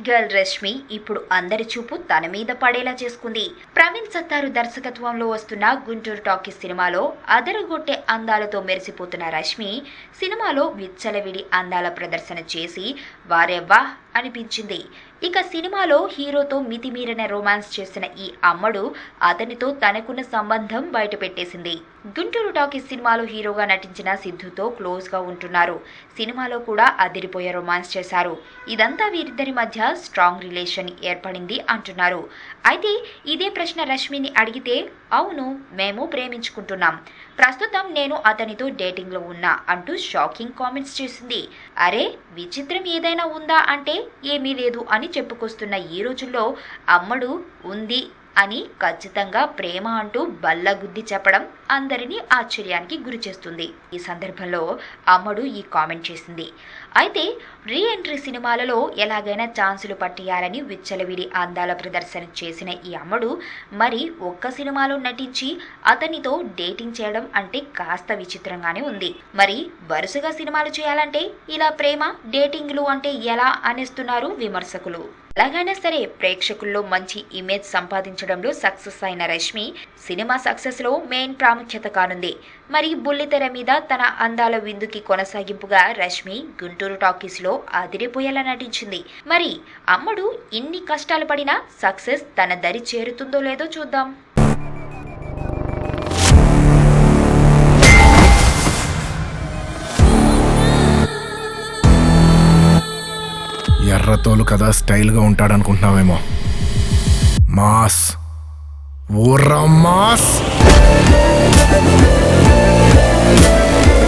Girl Rashmi ఇప్పుడు అందరి చూపు తన మీద పడేలా చేసుకుంది. ప్రవీణ్ సత్తారు దర్శకత్వంలో వస్తున్న గుంటూరు టాకీస్ సినిమాలో అదరగొట్టే అందాలతో మెరిసిపోతున్న రష్మి సినిమాలో విచ్చలవిడి అందాల ప్రదర్శన చేసి వారెవ్వా అనిపించింది. ఇక సినిమాలో హీరోతో మితిమీరిన రొమాన్స్ చేసిన ఈ అమ్మడు అతనితో తనకున్న సంబంధం బయటపెట్టేసింది. గుంటూరు టాకీస్ సినిమాలో హీరోగా నటించిన సిద్ధుతో క్లోజ్ గా ఉంటున్నారు. సినిమాలో కూడా అదిరిపోయే రొమాన్స్ చేశారు. ఇదంతా వీరిద్దరి మధ్య స్ట్రాంగ్ రిలేషన్ ఏర్పడింది అంటున్నారు. అయితే ఇదే ప్రశ్న రష్మిని అడిగితే అవును, మేము ప్రేమించుకుంటున్నాం, ప్రస్తుతం నేను అతనితో డేటింగ్ లో ఉన్నా అంటూ షాకింగ్ కామెంట్స్ చేసింది. అరే విచిత్రం ఏదైనా ఉందా అంటే ఏమీ లేదు అని చెప్పుకొస్తున్న ఈ రోజుల్లో అమ్మడు ఉంది అని ఖచ్చితంగా ప్రేమ అంటూ బల్లగుద్ది చెప్పడం అందరినీ ఆశ్చర్యానికి గురి చేస్తుంది. ఈ సందర్భంలో అమ్మడు ఈ కామెంట్ చేసింది. అయితే రీ ఎంట్రీ సినిమాలలో ఎలాగైనా ఛాన్సులు పట్టేయాలని విచ్చలవిడి అందాల ప్రదర్శన చేసిన ఈ అమ్మడు మరి ఒక్క సినిమాలో నటించి అతనితో డేటింగ్ చేయడం అంటే కాస్త విచిత్రంగానే ఉంది. మరి వరుసగా సినిమాలు చేయాలంటే ఇలా ప్రేమ డేటింగ్లు అంటే ఎలా అనేస్తున్నారు విమర్శకులు. ఎలాగైనా సరే ప్రేక్షకుల్లో మంచి ఇమేజ్ సంపాదించడంలో సక్సెస్ అయిన రష్మి సినిమా సక్సెస్ లో మెయిన్ ప్రాముఖ్యత కానుంది. మరి బుల్లితెర మీద తన అందాల విందుకి కొనసాగింపుగా రష్మి గుంటూరు టాకీస్ లో అదిరిపోయేలా నటించింది. మరి అమ్మడు ఇన్ని కష్టాలు పడినా సక్సెస్ తన దరి చేరుతుందో లేదో చూద్దాం. ఎర్రతోలు కదా స్టైల్గా ఉంటాడనుకుంటున్నావేమో. Mass ఊర్రా mass.